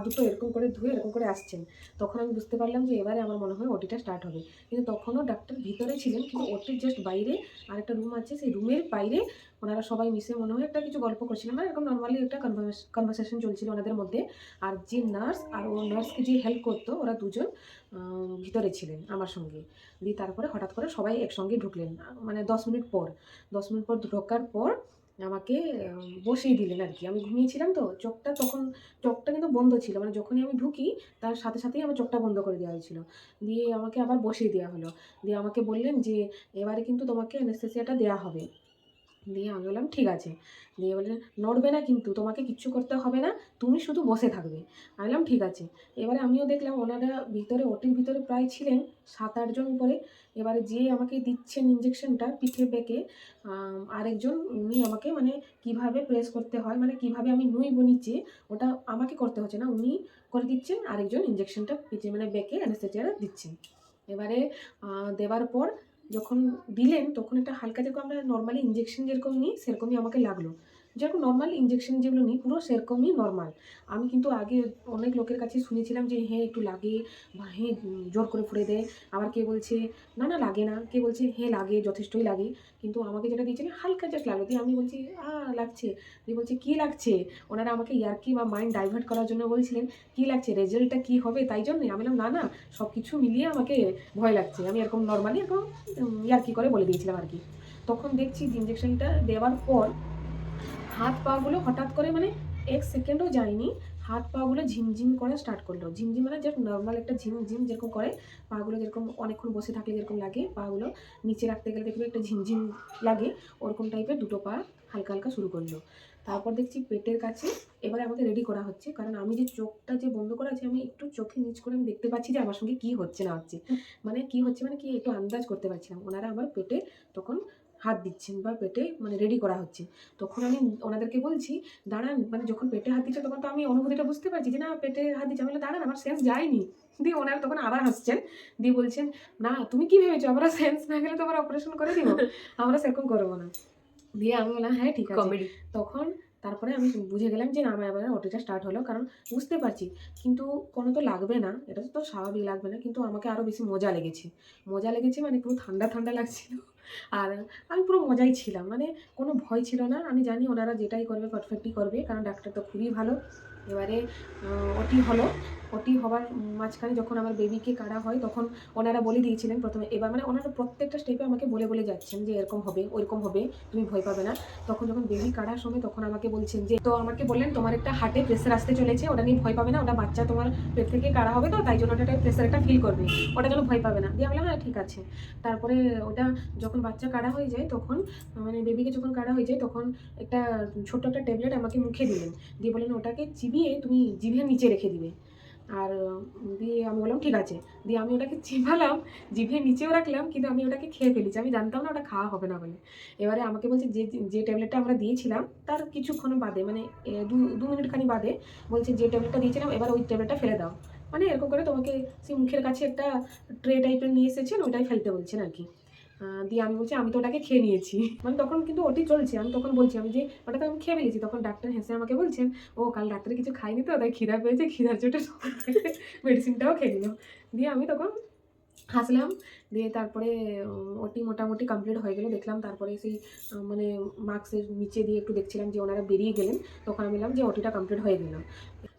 দুটো এরকম করে ধুয়ে এরকম করে আসছেন। তখন আমি বুঝতে পারলাম যে এবারে আমার মনে হয় ওটিটা স্টার্ট হবে। কিন্তু তখনও ডাক্তার ভিতরে ছিলেন, কিন্তু ওটির জাস্ট বাইরে আরেকটা রুম আছে, সেই রুমের বাইরে ওনারা সবাই মিশে মনে হয় একটা কিছু গল্প করছিলেন, মানে এরকম নর্মালি একটা কনভারসেশন চলছিল ওনাদের মধ্যে। আর যে নার্স আর ও নার্সকে যে হেল্প করতো ওরা দুজন ভিতরে ছিলেন আমার সঙ্গে। দিয়ে তারপরে হঠাৎ করে সবাই একসঙ্গে ঢুকলেন, মানে 10 মিনিট পর। 10 মিনিট পর ঢোকার পর আমাকে বসিয়ে দিলেন আর কি। আমি ঘুমিয়েছিলাম তো, চোখটা কিন্তু বন্ধ ছিল, মানে যখনই আমি ঢুকি তার সাথে সাথেই আমার চোখটা বন্ধ করে দেওয়া হয়েছিল। দিয়ে আমাকে আবার বসিয়ে দেওয়া হলো। দিয়ে আমাকে বললেন যে এবারে কিন্তু তোমাকে অ্যানেস্থেসিয়াটা দেওয়া হবে। দিয়ে আমি বললাম ঠিক আছে। দিয়ে বললেন নড়বে না, কিন্তু তোমাকে কিচ্ছু করতে হবে না, তুমি শুধু বসে থাকবে। আমি বললাম ঠিক আছে। এবারে আমিও দেখলাম ওনারা ভিতরে, ওটির ভিতরে প্রায় ছিলেন 7-8 জন উপরে। এবারে যে আমাকে দিচ্ছেন ইঞ্জেকশনটা পিঠে বেঁকে, আরেকজন উনি আমাকে মানে কিভাবে প্রেস করতে হয়, মানে কিভাবে আমি নুইব নিচে, ওটা আমাকে করতে হচ্ছে না, উনি করে দিচ্ছেন। আরেকজন ইঞ্জেকশনটা পিঠে মানে বেঁকে অ্যানেস্থেসিয়াটা দিচ্ছেন। এবারে দেওয়ার পর যখন দিলেন তখন একটা হালকা, যেরকম আমরা নর্মালি ইঞ্জেকশন যেরকম নিই সেরকমই আমাকে লাগলো। যেরকম নর্মাল ইঞ্জেকশন যেগুলো নিই পুরো সেরকমই নর্মাল। আমি কিন্তু আগে অনেক লোকের কাছে শুনেছিলাম যে হ্যাঁ একটু লাগে, বা হ্যাঁ জোর করে ফুঁড়ে দেয়, আবার কে বলছে না না লাগে না, কে বলছে হ্যাঁ লাগে, যথেষ্টই লাগে। কিন্তু আমাকে যেটা দিয়েছিলেন হালকা জাস্ট লাগলো। দিয়ে আমি বলছি লাগছে। দিয়ে বলছে কী লাগছে, ওনারা আমাকে ইয়ার্কি বা মাইন্ড ডাইভার্ট করার জন্য বলছিলেন কী লাগছে, রেজাল্টটা কী হবে তাই জন্যে। আমি বললাম না না, সব কিছু মিলিয়ে আমাকে ভয় লাগছে। আমি এরকম নর্মালি এরকম ইয়ার্কি করে বলে দিয়েছিলাম আর কি। তখন দেখছি যে ইঞ্জেকশনটা দেওয়ার পর হাত পাগুলো হঠাৎ করে, মানে 1 সেকেন্ডও যায়নি, হাত পাগুলো ঝিমঝিম করা স্টার্ট করলো। ঝিমঝিম মানে জাস্ট নর্মাল একটা ঝিমঝিম যেরকম করে পাগুলো, যেরকম অনেকক্ষণ বসে থাকলে যেরকম লাগে, পাগুলো নিচে রাখতে গেলে দেখবে একটা ঝিমঝিম লাগে, ওরকম টাইপের দুটো পা হালকা হালকা শুরু করলো। তারপর দেখছি পেটের কাছে এবারে আমাকে রেডি করা হচ্ছে, কারণ আমি যে চোখটা যে বন্ধ করা আছে, আমি একটু চোখে নিচ করে আমি দেখতে পাচ্ছি যে আমার সঙ্গে কি হচ্ছে না হচ্ছে, মানে কি হচ্ছে মানে কি একটু আন্দাজ করতে পারছিলাম। ওনারা আমার পেটে তখন হাত দিচ্ছেন বা পেটে মানে রেডি করা হচ্ছে। তখন আমি ওনাদেরকে বলছি দাঁড়ান, মানে যখন পেটে হাত দিচ্ছে তখন তো আমি অনুভূতিটা বুঝতে পারছি যে না পেটে হাত দিচ্ছে। আমি বললাম দাঁড়ান, আমার সেন্স যায়নি। দিয়ে ওনারা তখন আবার হাসছেন, দিয়ে বলছেন না তুমি কি ভেবেছো আমরা সেন্স না গেলে তোমার অপারেশন করে দিব, আমরা সেরকম করবো না। দিয়ে আমি বললাম হ্যাঁ ঠিক আছে। কমেডি। তখন তারপরে আমি বুঝে গেলাম যে না আমার এবার ওটিটা স্টার্ট হলো, কারণ বুঝতে পারছি কিন্তু কোনো তো লাগবে না, এটা তো স্বাভাবিক লাগবে না, কিন্তু আমাকে আরও বেশি মজা লেগেছে, মানে পুরো ঠান্ডা ঠান্ডা লাগছিল। আর আমি পুরো মজাই ছিলাম, মানে কোনো ভয় ছিল না। আমি জানি ওনারা যেটাই করবে পারফেক্টই করবে, কারণ ডাক্তার তো খুবই ভালো। এবারে ওটি হলো, ওটি হওয়ার মাঝখানে যখন আমার বেবিকে কাড়া হয় তখন ওনারা বলে দিয়েছিলেন প্রথমে, এবার মানে ওনারা প্রত্যেকটা স্টেপে আমাকে বলে বলে যাচ্ছেন যে এরকম হবে ওইরকম হবে, তুমি ভয় পাবে না। তখন যখন বেবি কাড়ার সময় তখন আমাকে বলছেন যে, তো আমাকে বললেন তোমার একটা হার্টে প্রেশার আসতে চলেছে, ওটা নিয়ে ভয় পাবে না, ওটা বাচ্চা তোমার পেট থেকে কাড়া হবে তো তাই জন্য ওটা প্রেশার একটা ফিল করবে, ওটা যেন ভয় পাবে না। দিয়ে আমি বললাম হ্যাঁ ঠিক আছে। তারপরে ওটা যখন বাচ্চা কাড়া হয়ে যায় তখন মানে বেবিকে যখন কাড়া হয়ে যায় তখন একটা ছোট্ট একটা ট্যাবলেট আমাকে মুখে দিলেন, দিয়ে বললেন ওটাকে চিবিয়ে তুমি জিভের নিচে রেখে দিবে। আর দিয়ে আমি বললাম ঠিক আছে। দিয়ে আমি ওটাকে চিবালাম, জিভের নিচেও রাখলাম, কিন্তু আমি ওটাকে খেয়ে ফেলেছি, আমি জানতাম না ওটা খাওয়া হবে না বলে। এবারে আমাকে বলছে যে যে ট্যাবলেটটা আমরা দিয়েছিলাম তার কিছুক্ষণ বাদে মানে দু মিনিট খানি বাদে বলছে যে ট্যাবলেটটা দিয়েছিলাম এবার ওই ট্যাবলেটটা ফেলে দাও, মানে এরকম করে তোমাকে সেই মুখের কাছে একটা ট্রে টাইপের নিয়ে এসেছেন ওইটাই ফেলতে বলছেন আর কি। দিয়ে আমি বলছি আমি তো ওটাকে খেয়ে নিয়েছি, মানে তখন কিন্তু ওটি চলছে, আমি তখন বলছি আমি যে ওটাকে আমি খেয়ে ফেলেছি। তখন ডাক্তার হেসে আমাকে বলছেন ও কাল রাত্রে কিছু খাইনি তো তাই খিদা পেয়েছে, খিদার চোটে মেডিসিনটাও খেয়ে নিল। দিয়ে আমি তখন হাসলাম। দিয়ে তারপরে ওটি মোটামুটি কমপ্লিট হয়ে গেল দেখলাম। তারপরে সেই মানে মাস্কের নিচে দিয়ে একটু দেখছিলাম যে ওনারা বেরিয়ে গেলেন, তখন আমি বললাম যে ওটিটা কমপ্লিট হয়ে গেল।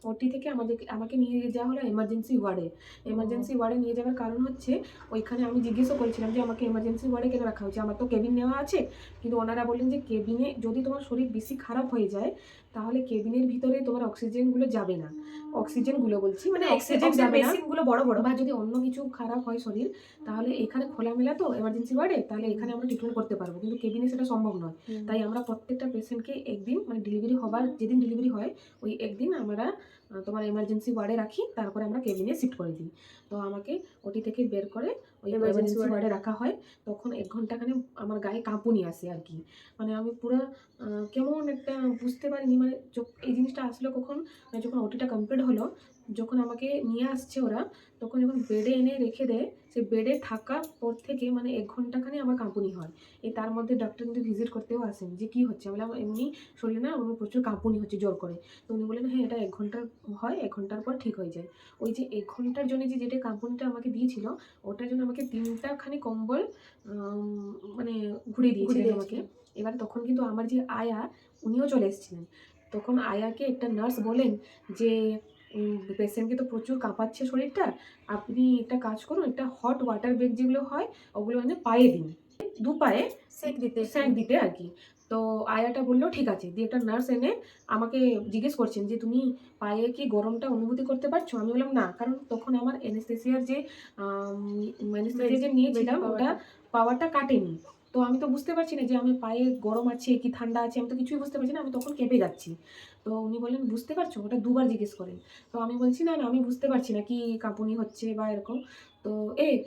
ওটি থেকে আমাকে নিয়ে যাওয়া হলো এমার্জেন্সি ওয়ার্ডে। এমার্জেন্সি ওয়ার্ডে নিয়ে যাওয়ার কারণ হচ্ছে ওইখানে আমি জিজ্ঞেসও করেছিলাম যে আমাকে এমার্জেন্সি ওয়ার্ডে কেন রাখা হয়েছে, আমার তো কেবিন নেওয়া আছে। কিন্তু ওনারা বললেন যে কেবিনে যদি তোমার শরীর বেশি খারাপ হয়ে যায় তাহলে কেবিনের ভিতরে তোমার অক্সিজেনগুলো যাবে না, অক্সিজেনগুলো বলছি মানে অক্সিজেন যাবে না, মেশিনগুলো বড় বড়। বা যদি অন্য কিছু খারাপ হয় শরীর তাহলে এখানে খোলামেলা তো এমার্জেন্সি ওয়ার্ডে, তাহলে এখানে আমরা ট্রিটমেন্ট করতে পারবো, কিন্তু কেবিনে সেটা সম্ভব নয়। তাই আমরা প্রত্যেকটা পেশেন্টকে একদিন মানে ডেলিভারি হবার যেদিন ডেলিভারি হয় ওই একদিন আমরা তোমার এমার্জেন্সি ওয়ার্ডে রাখি, তারপরে আমরা কেবিনে শিফট করে দিই। তো আমাকে ওটি থেকে বের করে ওই এমার্জেন্সি ওয়ার্ডে রাখা হয়। তখন 1 ঘন্টাখানে আমার গায়ে কাঁপুনি আসে আর কি, মানে আমি পুরো কেমন একটা বুঝতে পারিনি, মানে এই জিনিসটা আসলো কখন, মানে যখন ওটিটা কমপ্লিট হলো, যখন আমাকে নিয়ে আসছে ওরা, তখন যখন বেডে এনে রেখে দেয় সেই বেডে থাকার পর থেকে মানে 1 ঘন্টাখানে আমার কাঁপুনি হয়। তার মধ্যে ডক্টর কিন্তু ভিজিট করতেও আসেন যে কী হচ্ছে, আমি বললাম এমনি শরীরে না আমার প্রচুর কাঁপুনি হচ্ছে জোর করে। তো উনি বললেন হ্যাঁ এটা 1 ঘন্টার হয়, 1 ঘন্টার পর ঠিক হয়ে যায়। ওই যে 1 ঘন্টার জন্য যেটা কাঁপুনিটা আমাকে দিয়েছিল ওটার জন্য আমাকে 3টা খানি কম্বল মানে ঘুরিয়ে দিয়েছিলেন আমাকে। এবার তখন কিন্তু আমার যে আয়া উনিও চলে এসেছিলেন। তখন আয়াকে একটা নার্স বলেন যে পেশেন্টকে তো প্রচুর কাঁপাচ্ছে শরীরটা, আপনি একটা কাজ করুন, একটা হট ওয়াটার বেগ যেগুলো হয় ওগুলো এনে পায়ে দিন, 2 পায়ে সেঁক দিতে আর কি। তো আয়াটা বললো ঠিক আছে। দিয়ে একটা নার্স এনে আমাকে জিজ্ঞেস করছেন যে তুমি পায়ে কি গরমটা অনুভূতি করতে পারছো? আমি বললাম না, কারণ তখন আমার অ্যানেস্থেসিয়ার যে অ্যানেস্থেসিয়া যে নিয়েছিলাম ওটা পাওয়ারটা কাটেনি। তো আমি তো বুঝতে পারছি না যে আমি পায়ে গরম আছে কি ঠান্ডা আছে, আমি তো কিছুই বুঝতে পারছি না, আমি তখন কেঁপে যাচ্ছি। তো উনি বললেন বুঝতে পারছো? ওটা 2 বার জিজ্ঞেস করেন। তো আমি বলছি না না আমি বুঝতে পারছি না কি কাঁপুনি হচ্ছে বা এরকম, তো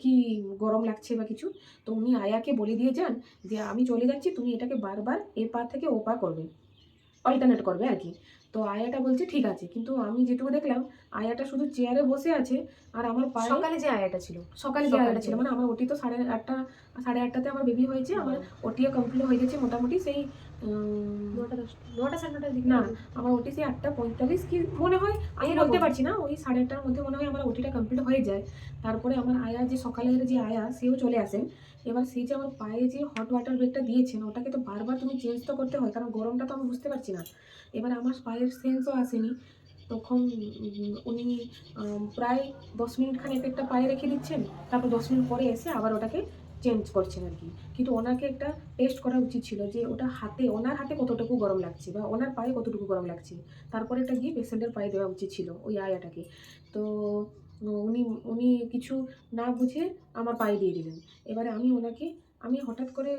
কি গরম লাগছে বা কিছু। তো উনি আয়াকে বলে দিয়ে যান যে আমি চলে যাচ্ছি, তুমি এটাকে বারবার এ পা থেকে ও পা করবে, অল্টারনেট করবে আর কি। তো আয়াটা বলছে ঠিক আছে, কিন্তু আমি যেটুকু দেখলাম আয়াটা শুধু চেয়ারে বসে আছে আর আমার পায়ে সকালে যে আয়াটা ছিল, সকালে যে আয়াটা ছিল মানে আমার ওটি তো 8:30 8:30টাতে আমার বেবি হয়েছে, আমার ওটিও কমপ্লিট হয়ে গেছে মোটামুটি সেই 9টা 9:30টার দিকে না আমার ওটি সেই 8:45 কি মনে হয়, আমি বলতে পারছি না, ওই 8:30টার মধ্যে মনে হয় আমার ওটিটা কমপ্লিট হয়ে যায়। তারপরে আমার আয়া যে সকালের যে আয়া সেও চলে আসেন। এবার সেই যে আমার পায়ে যে হট ওয়াটার বেগটা দিয়েছেন ওটাকে তো বারবার তুমি চেঞ্জ তো করতে হয়, কারণ গরমটা তো আমি বুঝতে পারছি না। এবার আমার পায়ের সেন্সও আসেনি। তখন উনি প্রায় 10 মিনিট খানিক একটা পায়ে রেখে দিচ্ছেন, তারপর 10 মিনিট পরে এসে আবার ওটাকে চেঞ্জ করছেন আর কি। কিন্তু ওনাকে একটা টেস্ট করা উচিত ছিল যে ওটা ওনার হাতে কতটুকু গরম লাগছে বা ওনার পায়ে কতটুকু গরম লাগছে, তারপরে এটা গিয়ে পেশেন্টের পায়ে দেওয়া উচিত ছিল ওই আয়াটাকে। তো উনি উনি কিছু না বুঝে আমার পায়ে দিয়ে দিলেন। এবারে আমি হঠাৎ করে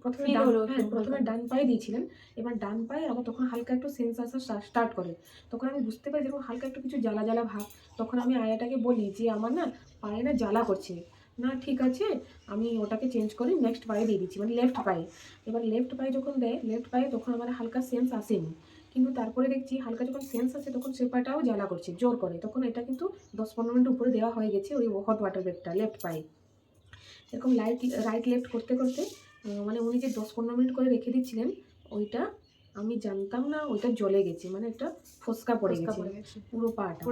প্রথমে ডান পায়ে দিয়েছিলেন। এবার ডান পায়ে আমার তখন হালকা একটু সেন্স আসা স্টার্ট করে। তখন আমি বুঝতে পারি যেরকম হালকা একটু কিছু জ্বালা জ্বালা ভাব। তখন আমি আয়াটাকে বলি যে আমার না পায়ে না জ্বালা করছে। না ঠিক আছে, আমি ওটাকে চেঞ্জ করে নেক্সট পায়ে দিয়ে দিচ্ছি, মানে লেফট পায়ে। এবার লেফট পায়ে যখন দেয় লেফট পায়ে তখন আমার হালকা সেন্স আসেনি, কিন্তু তারপরে দেখছি হালকা যখন সেন্স আসে তখন সে পাটাও জ্বালা করছে জোর করে। তখন এটা কিন্তু 10-15 মিনিট উপরে দেওয়া হয়ে গেছে ওই হট ওয়াটার বেগটা লেফট পায়ে। এরকম রাইট লেফট করতে করতে মানে উনি যে 10-15 মিনিট করে রেখে দিচ্ছিলেন ওইটা আমি জানতাম না ওইটা জ্বলে গেছে, মানে একটা ফোসকা পড়ে গেছে পুরো পাটা।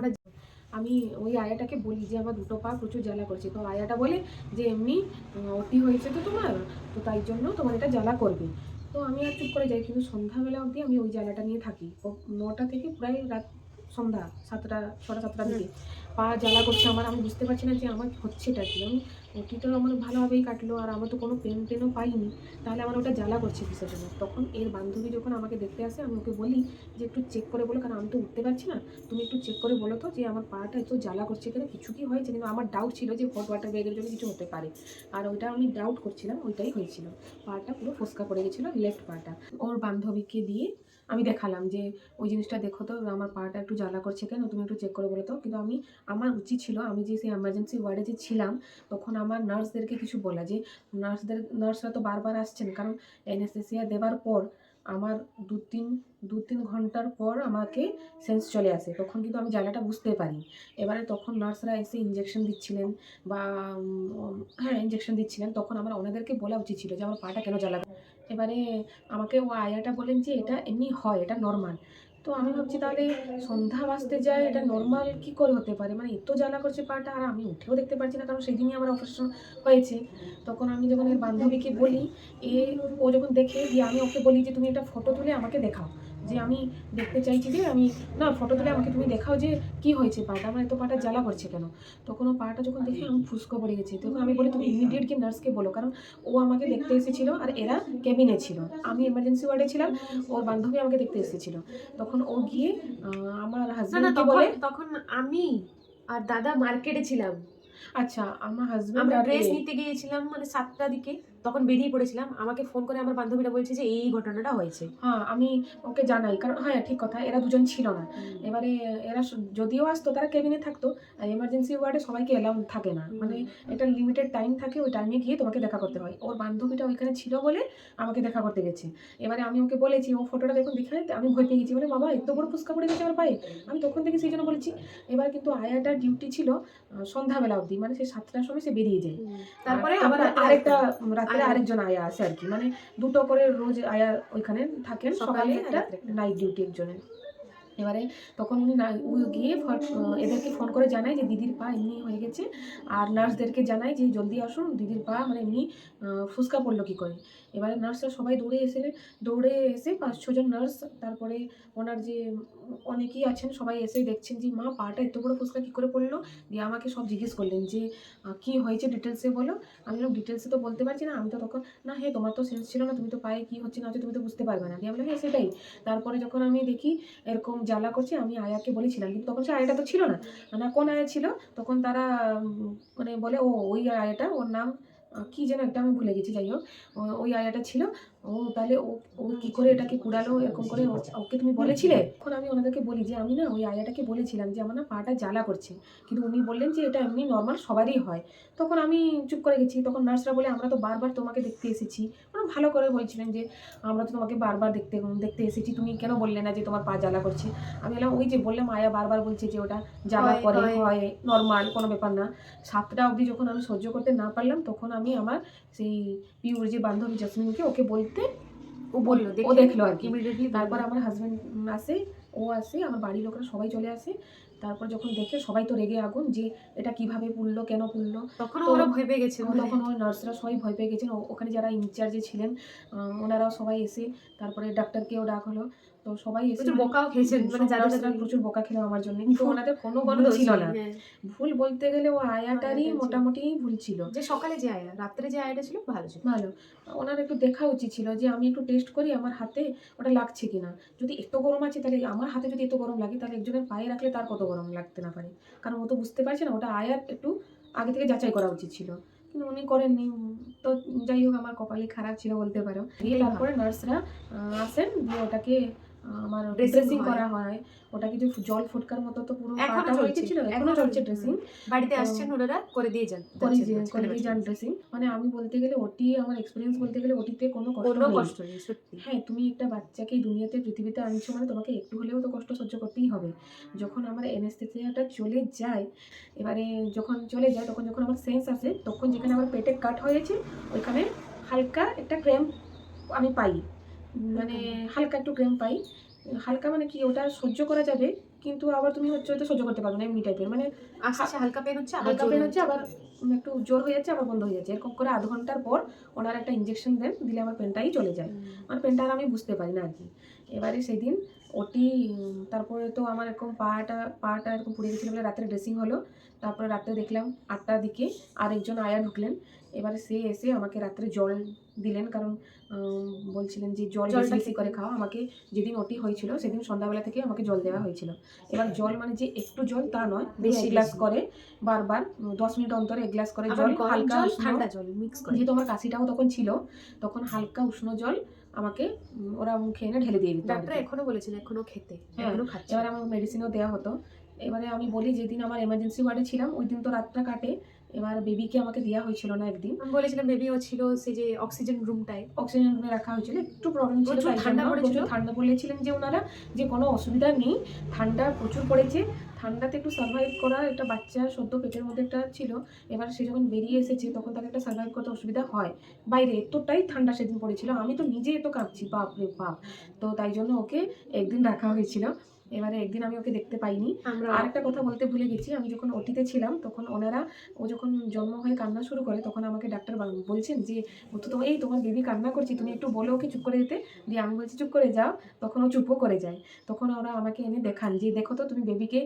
আমি ওই আয়াটাকে বলি যে আমার দুটো পা প্রচুর জ্বালা করছে। তো আয়াটা বলে যে এমনি অতি হয়েছে তো তোমার, তো তাই জন্য তোমার এটা জ্বালা করবে। তো আমি আর চুপ করে যাই, কিন্তু সন্ধ্যাবেলা অবধি আমি ওই জ্বালাটা নিয়ে থাকি। 9টা থেকে প্রায় রাত সন্ধ্যা 7টা 6টা 7টার দিকে পা জ্বালা করছে আমার, আমি বুঝতে পারছি না যে আমার হচ্ছেটা কি। আমি ওটি তো আমার ভালোভাবেই কাটলো আর আমার তো কোনো পেন টেনও পাইনি, তাহলে আমার ওটা জ্বালা করছে কিসের জন্য। তখন এর বান্ধবী যখন আমাকে দেখতে আসে আমি ওকে বলি যে একটু চেক করে বলো, কারণ আমি তো উঠতে পারছি না, তুমি একটু চেক করে বলো তো যে আমার পাটা এত জ্বালা করছে কেন, কিছু কি হয়েছে। কিন্তু আমার ডাউট ছিল যে হট ওয়াটার ব্যাগের জন্য কিছু হতে পারে, আর ওইটা আমি ডাউট করছিলাম ওইটাই হয়েছিল। পাটা পুরো ফোসকা পড়ে গেছিলো, লেফট পাটা। ওর বান্ধবীকে দিয়ে আমি দেখালাম যে ওই জিনিসটা দেখো তো, আমার পাটা একটু জ্বালা করছে কেন, তুমি একটু চেক করে বলো তো। কিন্তু আমার উচিত ছিল, আমি যে সেই এমার্জেন্সি ওয়ার্ডে যে ছিলাম তখন আমার নার্সদেরকে কিছু বলা, যে নার্সরা তো বারবার আসছেন, কারণ অ্যানেস্থেসিয়া দেওয়ার পর আমার দু তিন ঘন্টার পর আমাকে সেন্স চলে আসে, তখন কিন্তু আমি জ্বালাটা বুঝতে পারি। এবারে তখন নার্সরা এসে ইঞ্জেকশন দিচ্ছিলেন বা হ্যাঁ ইঞ্জেকশন দিচ্ছিলেন, তখন আমার ওনাদেরকে বলা উচিত ছিল যে আমার পাটা কেন জ্বালা। এবারে আমাকে ও আয়াটা বলেন যে এটা এমনি হয়, এটা নর্মাল। তো আমি ভাবছি তাহলে সন্ধ্যা বাজতে যায়, এটা নর্মাল কি করে হতে পারে, মানে এত জ্বালা করছে পাটা আর আমি উঠেও দেখতে পাচ্ছি না, কারণ সেই দিনই আমার অপারেশন হয়েছে। তখন আমি যখন এর বান্ধবীকে বলি, ও যখন দেখে দিয়ে আমি ওকে বলি যে তুমি একটা ফটো তুলে আমাকে দেখাও, যে আমি দেখতে চাইছি, যে আমি না ফটো তুলে আমাকে তুমি দেখাও যে কি হয়েছে পাটা, আমার এত পাটা জ্বালা করছে কেন। তখন ও পাটা যখন দেখে আমি ফুসকো পড়ে গেছি, তখন আমি বলি তুমি ইমিডিয়েট কি নার্সকে বলো, কারণ ও আমাকে দেখতে এসেছিল আর এরা কেবিনে ছিল, আমি এমার্জেন্সি ওয়ার্ডে ছিলাম, ওর বান্ধবী আমাকে দেখতে এসেছিল। তখন ও গিয়ে আমার না না, হাজবেন্ডকে তখন বলে, তখন আমি আর দাদা মার্কেটে ছিলাম। আচ্ছা আমার হাজবেন্ড আমরা আর ড্রেস নিতে গিয়েছিলাম মানে 7টার দিকে, তখন বেরিয়ে পড়েছিলাম। আমাকে ফোন করে আমার বান্ধবীরা বলছে যে এই ঘটনাটা হয়েছে। হ্যাঁ আমি ওকে জানাই, কারণ হ্যাঁ ঠিক কথা, এরা দুজন ছিল না। এবারে এরা যদিও আসতো তারা কেবিনে থাকতো, আর এমার্জেন্সি ওয়ার্ডে সবাইকে এলাউ থাকে না, মানে এটা লিমিটেড টাইম থাকে, ওই টাইমে গিয়ে তোমাকে দেখা করতে হয়। ওর বান্ধবীটা ওইখানে ছিল বলে আমাকে দেখা করতে গেছে। এবারে আমি ওকে বলেছি ও ফটোটা দেখুন দেখে, আমি ভয় পেয়ে গেছি, বলে বাবা এত বড় ফুসকা পড়ে গেছে আমার পায়ে, আমি তখন থেকে সেই জন্য বলেছি। এবার কিন্তু আয়াটার ডিউটি ছিল সন্ধ্যাবেলা অবধি, মানে সে 7টার সময় সে বেরিয়ে যায়। তারপরে আবার আবার আরেকটা রাত্রে আরেকজন আয়া আসে আর কি, মানে দুটো করে রোজ আয়া ওইখানে থাকেন, সকালে একটা নাইট ডিউটি একজনের। এবারে তখন ও গিয়ে এদেরকে ফোন করে জানায় যে দিদির পা এমনি হয়ে গেছে, আর নার্সদেরকে জানায় যে জলদি আসুন, দিদির পা মানে এমনি ফুসকা পড়লো কী করে। এবারে নার্সরা সবাই দৌড়ে এসে 5-6 জন নার্স, তারপরে ওনার যে অনেকেই আছেন সবাই এসে দেখছেন যে মা পাটা এত বড় ফুসকা কী করে পড়লো। দিয়ে আমাকে সব জিজ্ঞেস করলেন যে কী হয়েছে ডিটেলসে বলো। আমি বললাম ডিটেলসে তো বলতে পারছি না, আমি তো তখন না হ্যাঁ তোমার তো সেন্স ছিল না, তুমি তো পায়ে কী হচ্ছে না হচ্ছে তুমি তো বুঝতে পারবে না। দিয়ে আমি বললাম হ্যাঁ সেটাই। তারপরে যখন আমি দেখি এরকম জ্বালা করছে, আমি আয়াকে বলেছিলাম, কিন্তু তখন সে আয়াটা তো ছিল না, না কোন আয়া ছিল। তখন তারা মানে বলে ও ওই আয়াটা, ওর নাম কি যেন একটা আমি ভুলে গেছি, যাই হোক ওই আয়াটা ছিল। ও তাহলে ও কি করে এটাকে কুড়ালো এরকম করে, ওকে তুমি বলেছিলে। তখন আমি ওনাদেরকে বলি যে আমি না ওই আয়াটাকে বলেছিলাম যে আমার না পাটা জ্বালা করছে, কিন্তু উনি বললেন যে এটা এমনি নর্মাল সবারই হয়। তখন আমি চুপ করে গেছি। তখন নার্সরা বলে আমরা তো বারবার তোমাকে দেখতে এসেছি, ওরা ভালো করে বলছিলেন যে আমরা তো তোমাকে বারবার দেখতে এসেছি, তুমি কেন বললে না যে তোমার পা জ্বালা করছে। আমি বললাম ওই যে বললাম আয়া বারবার বলছে যে ওটা জ্বালা করে হয়, নর্মাল কোনো ব্যাপার না। 7টা অবধি যখন আমি সহ্য করতে না পারলাম, তখন আমি আমার সেই পিউর যে বান্ধবী জসমিনকে ওকে বলতে ও বললো, ও দেখলো আর কি। ইমিডিয়েটলি। তারপর আমার হাজব্যান্ড আসে, ও আসে, আমার বাড়ির লোকরা সবাই চলে আসে। তারপর যখন দেখে সবাই তো রেগে আগুন যে এটা কিভাবে পুড়লো, কেন পুড়লো। তখন তো ওরা ভয় পেয়ে গেছে। তখন ওই নার্সরা সবাই ভয় পেয়ে গেছেন, ওখানে যারা ইনচার্জে ছিলেন ওনারাও সবাই এসে, তারপরে ডাক্তারকেও ডাক হলো। তো সবাই এসে প্রচুর বকাও খেয়েছেন, মানে নার্সরা প্রচুর বকা খেলো আমার জন্য, কিন্তু ওনাদের কোনো ভুল ছিল না। ভুল বলতে গেলে ও আয়াটারই মোটামুটি ভুল ছিল। যে সকালে যে আয়া, রাত্রে যে আয়াটা ছিল ভালো ছিল। ভালো, ওনার একটু দেখা উচিত ছিল যে আমি একটু টেস্ট করি আমার হাতে ওটা লাগছে কিনা। যদি এত গরম আছে তাহলে আমার হাতে যদি এত গরম লাগে, তাহলে একজনের পায়ে রাখলে তার কত গরম লাগতে না পারে, কারণ ও তো বুঝতে পারছে না। ওটা আয়ার একটু আগে থেকে যাচাই করা উচিত ছিল, কিন্তু উনি করেননি। তো যাই হোক আমার কপালই খারাপ ছিল বলতে পারো। দিয়ে তারপরে নার্সরা আসেন, দিয়ে ওটাকে আমার ড্রেসিং করা হয়। ওটা কিছু জল ফুটকার মতো তো পুরো পাটা হয়ে গেছিল, এখনো চলছে ড্রেসিং। বাড়িতে আসছেন ওনারা, করে দিয়ে যান ড্রেসিং। মানে আমি বলতে গেলে ওটি আমার এক্সপিরিয়েন্স বলতে গেলে ওটিতে কোনো কষ্ট নেই সত্যি। হ্যাঁ তুমি একটা বাচ্চাকে দুনিয়াতে পৃথিবীতে আনছো, মানে তোমাকে একটু হলেও তো কষ্ট সহ্য করতেই হবে। যখন আমার অ্যানেস্থেসিয়াটা চলে যায়, এবারে যখন চলে যায় তখন যখন আমার সেন্স আসে, তখন যেখানে আমার পেটে কাট হয়েছে ওইখানে হালকা একটা ক্র্যাম্প আমি পাই, মানে হালকা একটু ক্র্যাম্প পাই। হালকা মানে কি ওটা সহ্য করা যাবে, কিন্তু আবার তুমি হচ্ছে হয়তো সহ্য করতে পারবে না এমনি টাইপের, মানে আস্তে আস্তে হালকা পেন হচ্ছে, আবার হালকা জোর পেন হচ্ছে। হচ্ছে, আবার একটু জোর হয়ে যাচ্ছে, আবার বন্ধ হয়ে যাচ্ছে, এরকম করে আধ ঘন্টার পর ওনারা একটা ইঞ্জেকশন দেন, দিলে আমার পেনটাই চলে যায়। আমার পেনটা আর আমি বুঝতে পারি না আর কি। এবারে সেদিন ওটি তারপরে তো আমার এরকম পাটা এরকম পুড়ে গেছিলো বলে রাত্রে ড্রেসিং হলো। তারপরে রাত্রে দেখলাম 8টার দিকে আরেকজন আয়া ঢুকলেন। এবারে সে এসে আমাকে রাত্রে জল দিলেন, কারণ বলছিলেন যে জল বেশি বেশি করে খাও। আমাকে যেদিন ওটি হয়েছিল সেদিন সন্ধ্যাবেলা থেকে আমাকে জল দেওয়া হয়েছিল। এবার জল মানে যে একটু জল তা নয়, বেশি এক গ্লাস বেশি। করে বারবার 10 মিনিট অন্তর এক গ্লাস করে আবার জল, গরম হালকা জল উষ্ণ। ঠান্ডা জল মিক্স করে। যেহেতু আমার কাশিটাও তখন ছিল, তখন হালকা উষ্ণ জল আমাকে ওরা মুখে এনে ঢেলে দিয়ে দিত। ডাক্তার এখনো বলেছেন এখনো খেতে, হ্যাঁ, এখনো খাচ্ছি। এবার আমার মেডিসিনও দেওয়া হতো। এবারে আমি বলি যেদিন আমার এমার্জেন্সি ওয়ার্ডে ছিলাম ওই দিন তো রাতটা কাটে। এবার বেবিকে আমাকে দেওয়া হয়েছিল না একদিন, আমি বলেছিলাম বেবিও ছিল সেই যে অক্সিজেন রুমটায়। অক্সিজেন রুমে রাখা হয়েছিল, একটু প্রবলেম ছিল, প্রচুর তাই ঠান্ডা জন্য পড়েছিল। প্রচুর ঠান্ডা বলেছিলেন যে ওনারা যে কোনো অসুবিধা নেই, ঠান্ডা প্রচুর পড়েছে, ঠান্ডাতে একটু সার্ভাইভ করা, একটা বাচ্চা সদ্য পেটের মধ্যে একটা ছিল, এবার সে যখন বেরিয়ে এসেছে তখন তাকে একটা সার্ভাইভ করতে অসুবিধা হয়। বাইরে এতটাই ঠান্ডা সেদিন পড়েছিল, আমি তো নিজে এত কাঁপছি, বাপ রে বাপ। তো তাই জন্য ওকে একদিন রাখা হয়েছিল। এবারে একদিন আমি ওকে দেখতে পাইনি। আমরা আর একটা কথা বলতে ভুলে গেছি, আমি যখন ওটিতে ছিলাম তখন ওনারা, ও যখন জন্ম হয়ে কান্না শুরু করে তখন আমাকে ডাক্তার বলছেন যে ও তো এই তোমার বেবি কান্না করছি, তুমি একটু বলো ওকে চুপ করে দিতে। দিয়ে আমি বলছি চুপ করে যাও, তখন ও চুপও করে যায়। তখন ওরা আমাকে এনে দেখান যে দেখো তো তুমি বেবিকে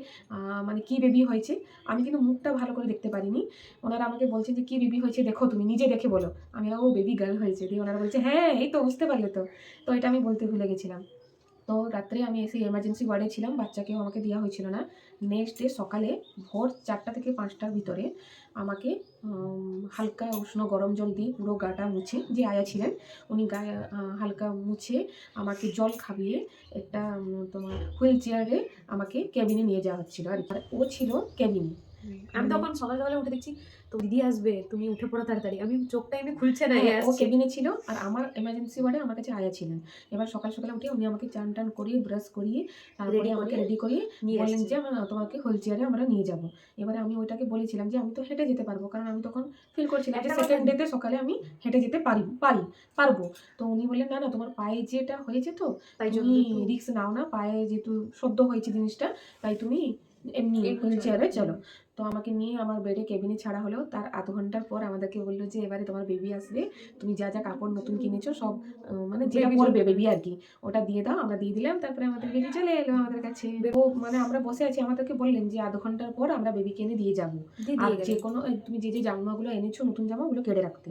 মানে কি বেবি হয়েছে। আমি কিন্তু মুখটা ভালো করে দেখতে পারিনি। ওনারা আমাকে বলছেন যে কি বেবি হয়েছে দেখো, তুমি নিজে দেখে বলো। আমি ও বেবি গার্ল হয়েছে। দিয়ে ওনারা বলছে হ্যাঁ এই তো বুঝতে পারলে তো। তো এটা আমি বলতে ভুলে গেছিলাম। তো রাত্রে আমি এসে এমার্জেন্সি ওয়ার্ডে ছিলাম, বাচ্চাকেও আমাকে দেওয়া হয়েছিল না। নেক্সট ডে সকালে ভোর 4টা থেকে 5টার ভিতরে আমাকে হালকা উষ্ণ গরম জল দিয়ে পুরো গাটা মুছে, যে আয়া ছিলেন উনি গায়ে হালকা মুছে আমাকে জল খাইয়ে একটা তোমার হুইল চেয়ারে আমাকে কেবিনে নিয়ে যাওয়া হচ্ছিল আর কি। আর ও ছিল কেবিনে। আমি তখন সকালবেলা উঠে দেখছি তো দিদি আসবে, তুমি উঠে পড়ো তাড়াতাড়ি। আমি চোখটা এমনি খুলছে না, হ্যাঁ, ও আসছে। কেবিনে ছিল আর আমার এমার্জেন্সি ওয়ার্ডে আমার কাছে আয়া ছিলেন। এবার সকাল সকালে উঠে উনি আমাকে চান টান করিয়ে ব্রাশ করিয়ে তারপরে Ready আমাকে করিয়ে রেডি করিয়ে নিয়ে বললেন আসছে। যে তোমাকে হুইল চেয়ারে আমরা নিয়ে যাব। এবারে আমি ওইটাকে বলেছিলাম যে আমি তো হেঁটে যেতে পারবো, কারণ আমি তখন ফিল করছিলাম যে একটা কথা সেকেন্ড ডেতে সকালে আমি হেঁটে যেতে পারবো। তো উনি বললেন না না তোমার পায়ে যেটা হয়েছে তো তাই তুমি জন্য একটু রিস্ক নাও না, পায়ে যেহেতু সদ্য হয়েছে জিনিসটা, তাই তুমি এমনি একটু হুইল চেয়ারে চলো। চলো। তো আমাকে নিয়ে আমার বেডে কেবিনে ছাড়া হলো। তার আধ ঘন্টার পর আমাদেরকে বললো যে এবারে তোমার বেবি আসবে, তুমি যা যা কাপড় নতুন কিনেছো সব মানে যেটা Baby পরবে জন্য। বেবি আর কি, ওটা দিয়ে দাও। আমরা দিয়ে দিলাম, তারপরে আমাদের বেবি চলে এলো আমাদের কাছে। ও মানে আমরা বসে আছি, আমাদেরকে বললেন যে আধ ঘন্টার পর আমরা বেবিকে এনে দিয়ে যাবো, আর দিয়ে যে গেলেন। কোনো তুমি যে যে জামাগুলো এনেছো নতুন জামা ওগুলো কেড়ে রাখতে।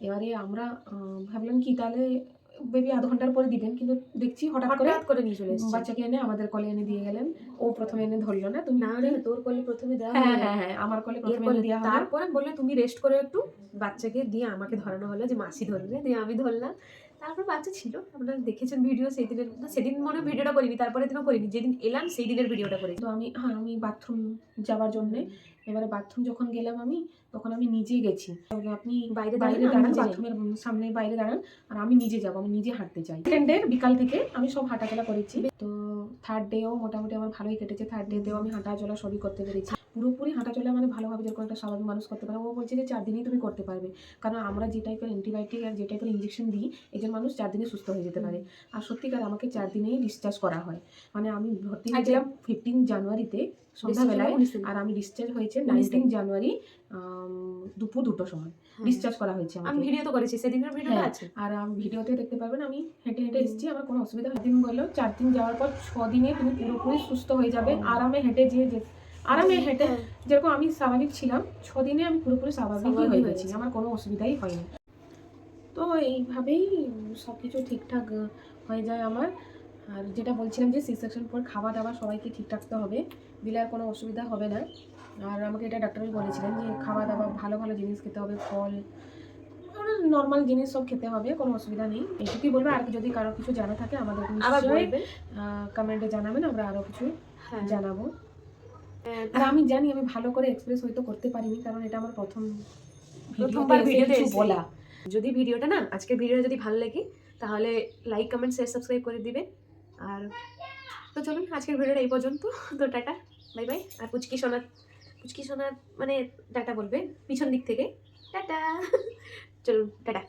এবারে আমরা ভাবলাম কি তাহলে বেবি আধ ঘন্টার পরে দিবেন, কিন্তু দেখছি হঠাৎ করে হঠাৎ করে নিয়ে চলে এসছে। বাচ্চাকে এনে আমাদের কোলে এনে দিয়ে গেলেন। ও প্রথমে এনে ধরলো না, তুমি না না, তোর কোলে প্রথমে দেওয়া হ্যাঁ হলো। হ্যাঁ হ্যাঁ আমার কোলে প্রথমে এরপরে এনে দেওয়া হলো। তারপরে বললে তুমি রেস্ট করে একটু, বাচ্চাকে দিয়ে আমাকে ধরানো হলো যে মাসি ধরবে, দিয়ে আমি ধরলাম। তারপর বাচ্চা ছিল, আপনারা দেখেছেন ভিডিও সেই দিনের। না সেদিন মনে হয় ভিডিওটা করিনি, তারপরে দিনও করিনি, যেদিন এলাম সেই দিনের ভিডিওটা করেছি। তো আমি বাথরুম যাওয়ার জন্যে, এবারে বাথরুম যখন গেলাম আমি, তখন আমি নিজে গেছি। আপনি বাইরে বাইরে দাঁড়ান, আমি দাঁড়ান, নিজে যাই। বাথরুমের সামনে বাইরে দাঁড়ান, আর আমি নিজে যাবো, আমি নিজে হাঁটতে চাই। সেকেন্ড ডে বিকাল থেকে আমি সব হাঁটাচলা করেছি। তো থার্ড ডেও মোটামুটি আমার ভালোই কেটেছে। থার্ড ডেতেও আমি হাঁটাচলা সবই করতে পেরেছি। পুরোপুরি হাঁটাচলা মানে ভালোভাবে যেরকম একটা স্বাভাবিক মানুষ করতে পারে, ও বলছে যে 4 দিনেই তুমি করতে পারবে, কারণ আমরা যে টাইপের অ্যান্টিবায়োটিক আর যে টাইপের ইঞ্জেকশন দিই একজন মানুষ 4 দিনে সুস্থ হয়ে যেতে পারে। আর সত্যিকার আমাকে 4 দিনেই ডিসচার্জ করা হয়। মানে আমি ভর্তি হয়েছিলাম 15 জানুয়ারিতে সন্ধ্যাবেলায়, আর আমি ডিসচার্জ হয়েছে 19 জানুয়ারি দুপুর 2টোর সময় ডিসচার্জ করা হয়েছে আমি আমাকে। ভিডিও তো করেছি, সেদিনের ভিডিওটা হ্যাঁ, আছে। আর আমি ভিডিওতে দেখতে পারবেন আমি হেঁটে হেঁটে এসেছি, আমার কোনো অসুবিধা হয়। দিন গেল, 4 দিন যাওয়ার পর 6 দিনে তুমি পুরোপুরি সুস্থ হয়ে যাবে। আরামে হেঁটে আরামে হেঁটে যেরকম আমি স্বাভাবিক ছিলাম, 6 দিনে আমি পুরোপুরি স্বাভাবিকই হয়ে গেছি, আমার কোনো অসুবিধাই হয়নি। তো এইভাবেই সব কিছু ঠিকঠাক হয়ে যায় আমার। আর যেটা বলছিলাম যে সি সেকশন পর খাওয়া দাওয়া সবাইকে ঠিক রাখতে হবে, দিলে আর কোনো অসুবিধা হবে না। আর আমাকে এটা ডাক্তারই বলেছিলেন যে খাওয়া দাওয়া ভালো ভালো জিনিস খেতে হবে, ফল নর্মাল জিনিস সব খেতে হবে, কোনো অসুবিধা নেই। এটুকুই বলবো। আর যদি কারো কিছু জানা থাকে আমাদের নিশ্চয়ই কমেন্টে জানাবেন, আমরা আরও কিছু জানাবো। আর আমি জানি আমি ভালো করে এক্সপ্রেস হয়তো করতে পারিনি, কারণ এটা আমার প্রথমবার ভিডিওতে কিছু বলা। যদি ভিডিওটা না, আজকের ভিডিওটা যদি ভালো লাগে তাহলে লাইক কমেন্ট শেয়ার সাবস্ক্রাইব করে দিবে। আর তো চলুন আজকের ভিডিওটা এই পর্যন্ত। তো টাটা, বাই বাই। আর পুচকি সোনার মানে টাটা বলবে পিছন দিক থেকে, টাটা। চলুন টাটা।